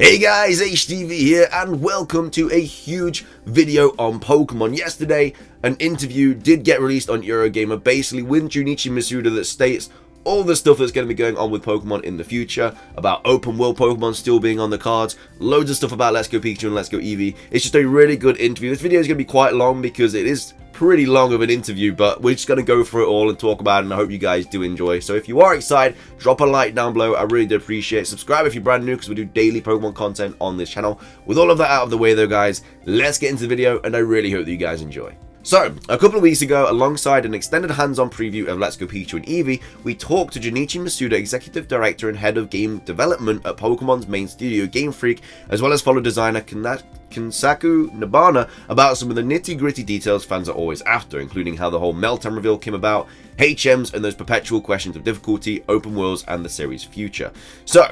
Hey guys, HDvee here, and welcome to a huge video on Pokemon. Yesterday, an interview did get released on Eurogamer, basically with Junichi Masuda, that states all the stuff that's going to be going on with Pokemon in the future, about open world Pokemon still being on the cards, loads of stuff about Let's Go Pikachu and Let's Go Eevee. It's just a really good interview. This video is going to be quite long because it is pretty long of an interview, but we're just going to go through it all and talk about it, and I hope you guys do enjoy. So if you are excited, drop a like down below. I really do appreciate it. Subscribe if you're brand new, because we do daily Pokemon content on this channel. With all of that out of the way though, guys, let's get into the video, and I really hope that you guys enjoy. So, a couple of weeks ago, alongside an extended hands-on preview of Let's Go Pikachu and Eevee, we talked to Junichi Masuda, Executive Director and Head of Game Development at Pokemon's main studio, Game Freak, as well as fellow designer Kinsaku Nabana, about some of the nitty-gritty details fans are always after, including how the whole Meltan reveal came about, HMs, and those perpetual questions of difficulty, open worlds, and the series' future. So,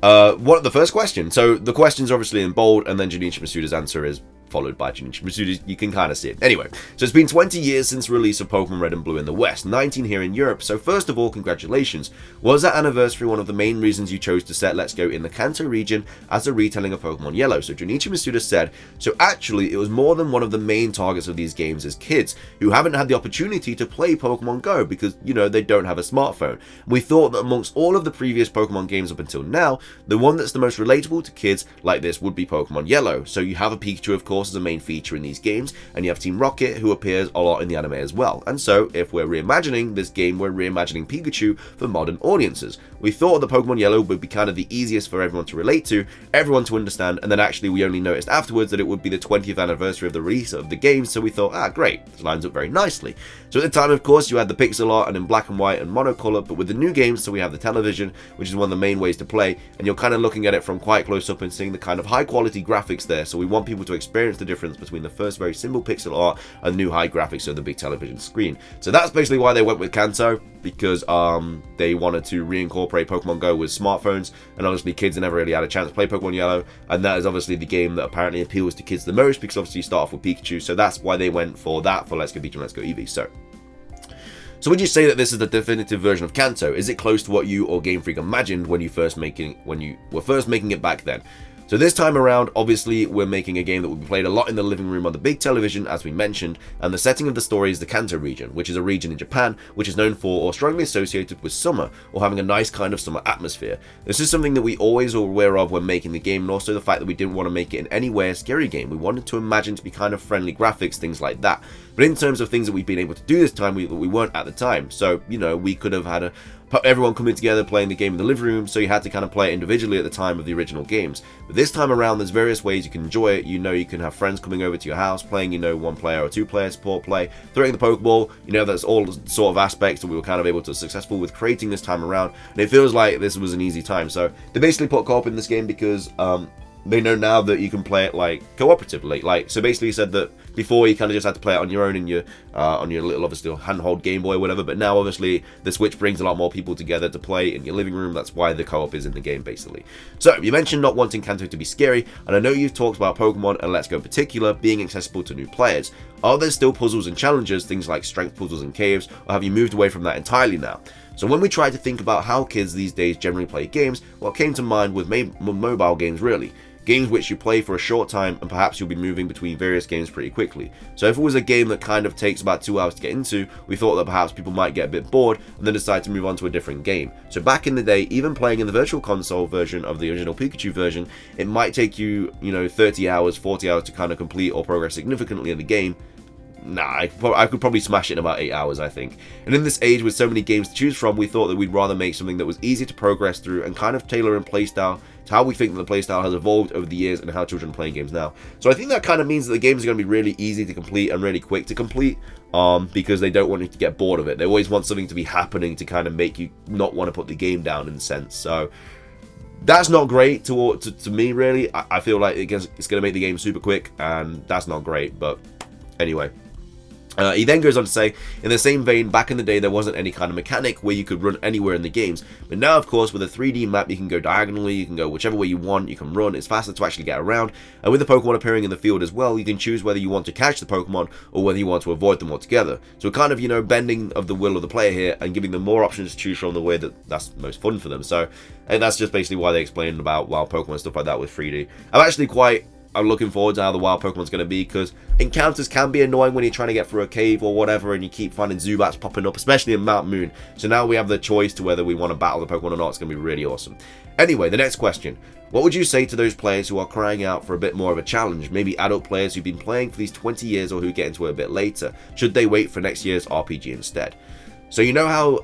the first question. So, the question's obviously in bold, and then Junichi Masuda's answer is followed by Junichi Masuda. You can kind of see it. Anyway, so it's been 20 years since the release of Pokemon Red and Blue in the West, 19 here in Europe, so first of all, congratulations. Was that anniversary one of the main reasons you chose to set Let's Go in the Kanto region as a retelling of Pokemon Yellow? So Junichi Masuda said, so actually it was more than one of the main targets of these games as kids who haven't had the opportunity to play Pokemon Go because, you know, they don't have a smartphone. We thought that amongst all of the previous Pokemon games up until now, the one that's the most relatable to kids like this would be Pokemon Yellow. So you have a Pikachu, of course, as a main feature in these games, and you have Team Rocket, who appears a lot in the anime as well. And so, if we're reimagining this game, we're reimagining Pikachu for modern audiences. We thought that Pokemon Yellow would be kind of the easiest for everyone to relate to, everyone to understand, and then actually we only noticed afterwards that it would be the 20th anniversary of the release of the game, so we thought, great, this lines up very nicely. So at the time, of course, you had the pixel art and in black and white and monocolor, but with the new games, so we have the television, which is one of the main ways to play, and you're kind of looking at it from quite close up and seeing the kind of high quality graphics there, so we want people to experience the difference between the first very simple pixel art and new high graphics of the big television screen. So that's basically why they went with Kanto, because they wanted to reincorporate Pokemon Go with smartphones, and obviously kids never really had a chance to play Pokemon Yellow, and that is obviously the game that apparently appeals to kids the most, because obviously you start off with Pikachu, so that's why they went for that for Let's Go Pikachu and Let's Go Eevee. So would you say that this is the definitive version of Kanto? Is it close to what you or Game Freak imagined when you were first making it back then? So this time around, obviously, we're making a game that will be played a lot in the living room on the big television, as we mentioned, and the setting of the story is the Kanto region, which is a region in Japan which is known for or strongly associated with summer, or having a nice kind of summer atmosphere. This is something that we always were aware of when making the game, and also the fact that we didn't want to make it in any way a scary game. We wanted to imagine to be kind of friendly graphics, things like that. But in terms of things that we've been able to do this time, we weren't at the time. So, you know, we could have had everyone coming together playing the game in the living room, so you had to kind of play it individually at the time of the original games. But this time around, there's various ways you can enjoy it. You know, you can have friends coming over to your house playing, you know, one player or two player support play, throwing the Pokeball, you know, that's all sort of aspects that we were kind of able to successful with creating this time around, and it feels like this was an easy time. So they basically put co-op in this game because they know now that you can play it like cooperatively. So basically, he said that before you kind of just had to play it on your own in your little, obviously, handheld Game Boy or whatever. But now, obviously, the Switch brings a lot more people together to play in your living room. That's why the co-op is in the game, basically. So you mentioned not wanting Kanto to be scary, and I know you've talked about Pokemon and Let's Go in particular being accessible to new players. Are there still puzzles and challenges, things like strength puzzles and caves, or have you moved away from that entirely now? So when we try to think about how kids these days generally play games, what came to mind was mobile games, really. Games which you play for a short time, and perhaps you'll be moving between various games pretty quickly. So if it was a game that kind of takes about 2 hours to get into, we thought that perhaps people might get a bit bored and then decide to move on to a different game. So back in the day, even playing in the virtual console version of the original Pikachu version, it might take you, 30 hours, 40 hours to kind of complete or progress significantly in the game. Nah, I could probably smash it in about 8 hours, I think. And in this age with so many games to choose from, we thought that we'd rather make something that was easy to progress through and kind of tailor in playstyle to how we think that the playstyle has evolved over the years and how children are playing games now. So I think that kind of means that the games are going to be really easy to complete and really quick to complete, because they don't want you to get bored of it. They always want something to be happening to kind of make you not want to put the game down, in a sense. So that's not great to me, really. I feel like it's going to make the game super quick, and that's not great, but anyway. He then goes on to say, in the same vein, back in the day there wasn't any kind of mechanic where you could run anywhere in the games, but now of course with a 3D map you can go diagonally, you can go whichever way you want, you can run, it's faster to actually get around, and with the Pokemon appearing in the field as well, you can choose whether you want to catch the Pokemon or whether you want to avoid them altogether. So kind of, you know, bending of the will of the player here and giving them more options to choose from the way that's most fun for them. So, and that's just basically why they explained about wild Pokemon and stuff like that with 3D. I'm looking forward to how the wild Pokemon's going to be, because encounters can be annoying when you're trying to get through a cave or whatever and you keep finding Zubats popping up, especially in Mount Moon. So now we have the choice to whether we want to battle the Pokemon or not. It's going to be really awesome. Anyway, the next question. What would you say to those players who are crying out for a bit more of a challenge? Maybe adult players who've been playing for these 20 years or who get into it a bit later. Should they wait for next year's RPG instead? So you know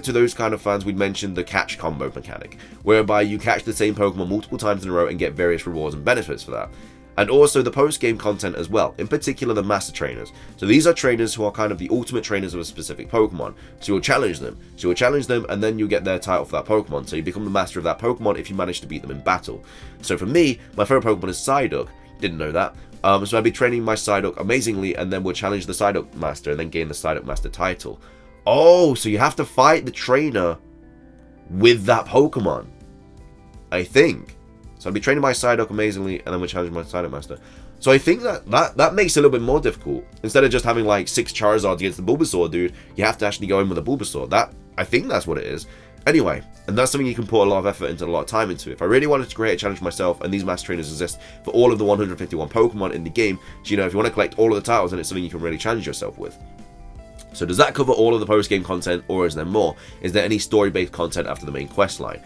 to those kind of fans, we'd mentioned the catch combo mechanic, whereby you catch the same Pokemon multiple times in a row and get various rewards and benefits for that. And also the post-game content as well, in particular the Master Trainers. So these are trainers who are kind of the ultimate trainers of a specific Pokemon. So you'll challenge them, and then you'll get their title for that Pokemon. So you become the master of that Pokemon if you manage to beat them in battle. So for me, my favorite Pokemon is Psyduck. Didn't know that. So I'd be training my Psyduck amazingly, and then we'll challenge the Psyduck Master and then gain the Psyduck Master title. Oh, so you have to fight the trainer with that Pokemon, I think. So I'll be training my Psyduck amazingly, and then we'll challenge my Psyduck Master. So I think that makes it a little bit more difficult. Instead of just having like 6 Charizards against the Bulbasaur dude, you have to actually go in with a Bulbasaur. I think that's what it is. Anyway, and that's something you can put a lot of effort into, a lot of time into. If I really wanted to create a challenge myself, and these Master Trainers exist for all of the 151 Pokemon in the game, so you know, if you want to collect all of the titles, then it's something you can really challenge yourself with. So does that cover all of the post-game content, or is there more? Is there any story-based content after the main quest line?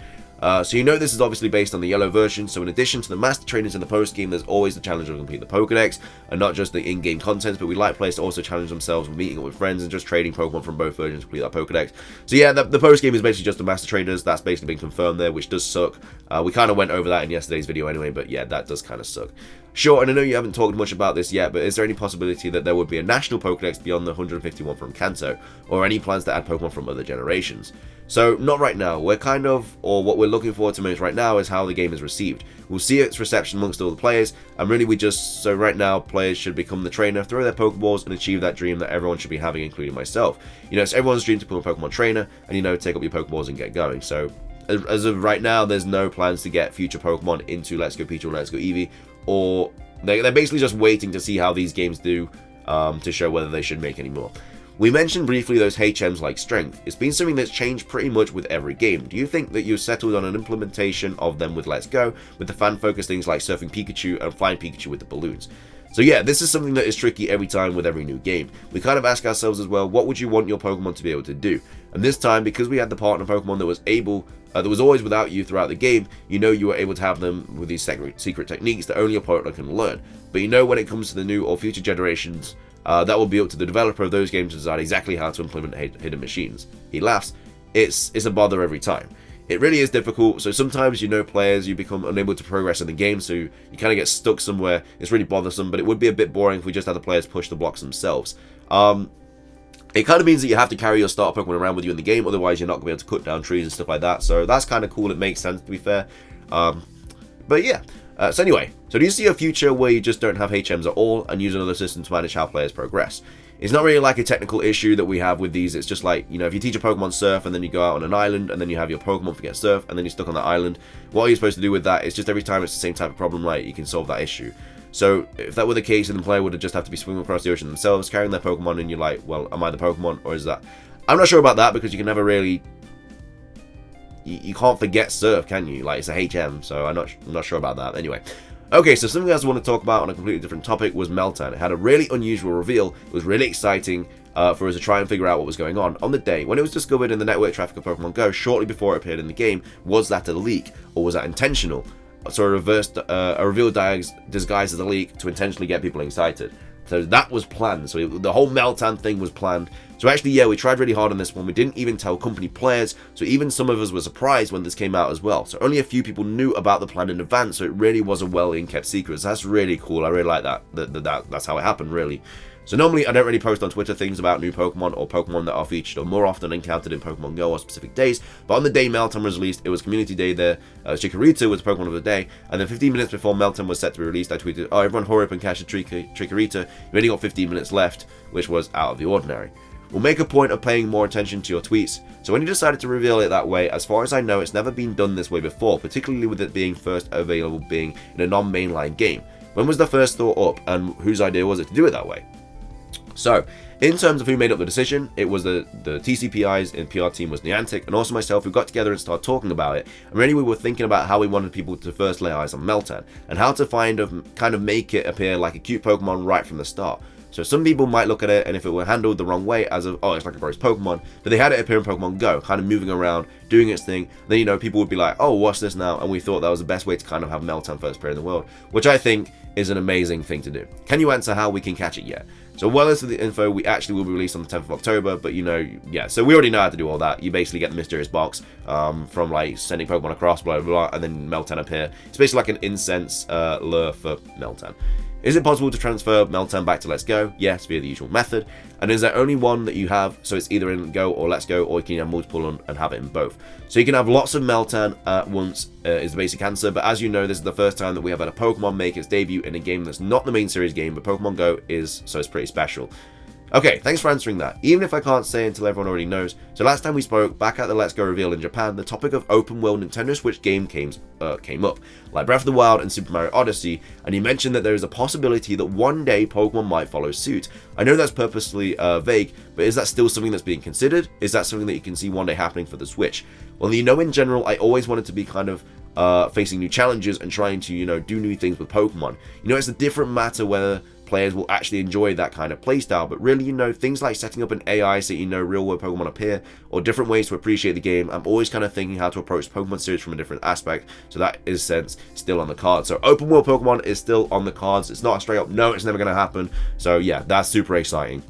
So you know this is obviously based on the yellow version, so in addition to the Master Trainers in the post-game, there's always the challenge of complete the Pokedex, and not just the in-game content, but we like players to also challenge themselves with meeting up with friends and just trading Pokemon from both versions to complete that Pokedex. So yeah, the post-game is basically just the Master Trainers. That's basically been confirmed there, which does suck. We kind of went over that in yesterday's video anyway, but yeah, that does kind of suck. Sure, and I know you haven't talked much about this yet, but is there any possibility that there would be a national Pokedex beyond the 151 from Kanto, or any plans to add Pokemon from other generations? So, not right now. What we're looking forward to most right now is how the game is received. We'll see its reception amongst all the players, and really so right now, players should become the trainer, throw their Pokeballs, and achieve that dream that everyone should be having, including myself. You know, it's everyone's dream to become a Pokemon trainer, and you know, take up your Pokeballs and get going. So, as of right now, there's no plans to get future Pokemon into Let's Go Pikachu and Let's Go Eevee, or they're basically just waiting to see how these games do to show whether they should make any more. We mentioned briefly those HMs like strength. It's been something that's changed pretty much with every game. Do you think that you've settled on an implementation of them with Let's Go, with the fan-focused things like surfing Pikachu and flying Pikachu with the balloons? So yeah, this is something that is tricky every time with every new game. We kind of ask ourselves as well, what would you want your Pokemon to be able to do? And this time, because we had the partner Pokemon that was always without you throughout the game, you know you were able to have them with these secret techniques that only your partner can learn. But you know when it comes to the new or future generations, that will be up to the developer of those games to decide exactly how to implement hidden machines. He laughs. It's a bother every time. It really is difficult, so sometimes, you know, players, you become unable to progress in the game, so you kind of get stuck somewhere. It's really bothersome, but it would be a bit boring if we just had the players push the blocks themselves. It kind of means that you have to carry your starter Pokemon around with you in the game, otherwise you're not going to be able to cut down trees and stuff like that, so that's kind of cool. It makes sense, to be fair. But yeah. So anyway, so do you see a future where you just don't have HMs at all and use another system to manage how players progress? It's not really like a technical issue that we have with these. It's just like, you know, if you teach a Pokemon Surf and then you go out on an island and then you have your Pokemon forget Surf and then you're stuck on that island, what are you supposed to do with that? It's just every time it's the same type of problem, right? You can solve that issue. So if that were the case, then the player would just have to be swimming across the ocean themselves, carrying their Pokemon, and you're like, well, am I the Pokemon or is that? I'm not sure about that, because you can never really... You can't forget Surf, can you? Like, it's a HM, so I'm not sure about that. Anyway. Okay, so something else I want to talk about on a completely different topic was Meltan. It had a really unusual reveal. It was really exciting for us to try and figure out what was going on. On the day when it was discovered in the network traffic of Pokemon Go, shortly before it appeared in the game, was that a leak, or was that intentional? So a reveal disguised as a leak to intentionally get people excited. So that was planned. So the whole Meltan thing was planned. So actually, yeah, we tried really hard on this one. We didn't even tell company players. So even some of us were surprised when this came out as well. So only a few people knew about the plan in advance. So it really was a well-kept secret. So that's really cool. I really like that. That's how it happened, really. So normally I don't really post on Twitter things about new Pokemon or Pokemon that are featured or more often encountered in Pokemon Go or specific days, but on the day Meltan was released, it was community day there. Chikorita was Pokemon of the day, and then 15 minutes before Meltan was set to be released, I tweeted, "Oh, everyone hurry up and catch a Chikorita, you only got 15 minutes left," which was out of the ordinary. We'll make a point of paying more attention to your tweets. So when you decided to reveal it that way, as far as I know, it's never been done this way before, particularly with it being first available being in a non-mainline game. When was the first thought up, and whose idea was it to do it that way? So, in terms of who made up the decision, it was the TCPIs in PR team was Niantic, and also myself, who got together and started talking about it. And really we were thinking about how we wanted people to first lay eyes on Meltan, and how to kind of make it appear like a cute Pokemon right from the start. So some people might look at it, and if it were handled the wrong way, as of, oh, it's like a gross Pokemon, but they had it appear in Pokemon Go, kind of moving around, doing its thing, then, you know, people would be like, oh, what's this now? And we thought that was the best way to kind of have Meltan first appear in the world, which I think is an amazing thing to do. Can you answer how we can catch it yet? So well as for the info, we actually will be released on the 10th of October, but you know, yeah, so we already know how to do all that. You basically get the mysterious box from like sending Pokemon across, blah, blah, blah, and then Meltan appear. It's basically like an incense lure for Meltan. Is it possible to transfer Meltan back to Let's Go? Yes, via the usual method. And is there only one that you have, so it's either in Go or Let's Go, or you can have multiple and have it in both? So you can have lots of Meltan at once, is the basic answer, but as you know, this is the first time that we have had a Pokemon make its debut in a game that's not the main series game, but Pokemon Go is, so it's pretty special. Okay, thanks for answering that, even if I can't say until everyone already knows. So last time we spoke, back at the Let's Go reveal in Japan, the topic of open world Nintendo Switch game came up, like Breath of the Wild and Super Mario Odyssey, and you mentioned that there is a possibility that one day Pokemon might follow suit. I know that's purposely vague, but is that still something that's being considered? Is that something that you can see one day happening for the Switch? Well, you know, in general, I always wanted to be kind of facing new challenges and trying to, you know, do new things with Pokemon. You know, it's a different matter whether players will actually enjoy that kind of playstyle, but really, you know, things like setting up an AI so you know real world Pokemon appear, or different ways to appreciate the game. I'm always kind of thinking how to approach Pokemon series from a different aspect, so that is sense still on the cards. So open world Pokemon is still on the cards. It's not a straight up no, it's never going to happen. So yeah, that's super exciting.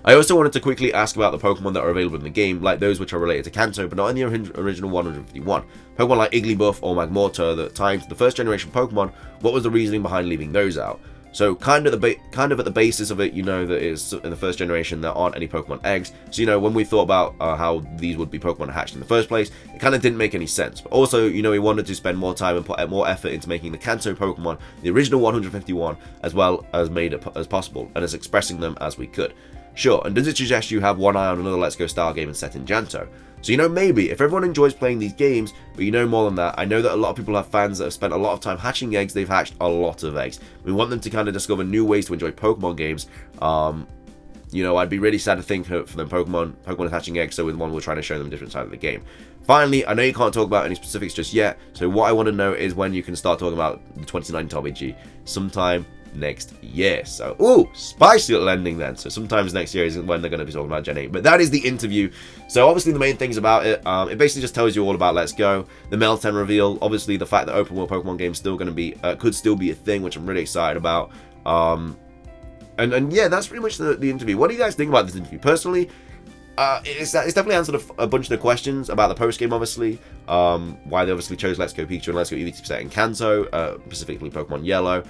I also wanted to quickly ask about the Pokemon that are available in the game, like those which are related to Kanto, but not in the original 151. Pokemon like Igglybuff or Magmortar that tied to the first generation Pokemon. What was the reasoning behind leaving those out? So kind of at the basis of it, you know, that is in the first generation there aren't any Pokemon eggs. So, you know, when we thought about how these would be Pokemon hatched in the first place, it kind of didn't make any sense. But also, you know, we wanted to spend more time and put more effort into making the Kanto Pokemon, the original 151, as well as made as possible, and as expressing them as we could. Sure, and does it suggest you have one eye on another Let's Go style game and set in Johto? So, you know, maybe, if everyone enjoys playing these games, but you know more than that, I know that a lot of people have fans that have spent a lot of time hatching eggs, they've hatched a lot of eggs. We want them to kind of discover new ways to enjoy Pokemon games. You know, I'd be really sad to think for them Pokemon is hatching eggs, so with one we're trying to show them a different side of the game. Finally, I know you can't talk about any specifics just yet, so what I want to know is when you can start talking about the 2019 RBG. Sometime next year. So, ooh, spicy little ending then. So sometimes next year is when they're going to be talking about Gen 8. But that is the interview. So obviously the main things about it, it basically just tells you all about Let's Go, the Meltan reveal, obviously the fact that open world Pokemon games still going to be, could still be a thing, which I'm really excited about. And yeah, that's pretty much the interview. What do you guys think about this interview? Personally, it's definitely answered a bunch of the questions about the post game, obviously. Why they obviously chose Let's Go Pikachu and Let's Go Eevee to be set in Kanto, specifically Pokemon Yellow.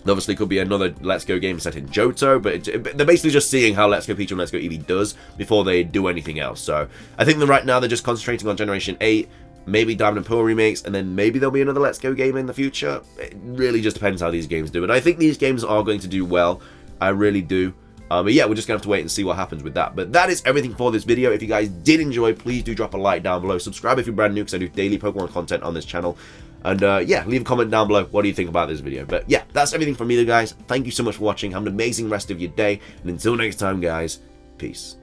There obviously could be another Let's Go game set in Johto, but they're basically just seeing how Let's Go Pikachu and Let's Go Eevee does before they do anything else. So I think that right now they're just concentrating on Generation 8, maybe Diamond and Pearl remakes, and then maybe there'll be another Let's Go game in the future. It really just depends how these games do. And I think these games are going to do well. I really do. But yeah, we're just going to have to wait and see what happens with that. But that is everything for this video. If you guys did enjoy, please do drop a like down below. Subscribe if you're brand new, because I do daily Pokemon content on this channel. And yeah, leave a comment down below. What do you think about this video? But yeah, that's everything from me, guys. Thank you so much for watching. Have an amazing rest of your day. And until next time, guys, peace.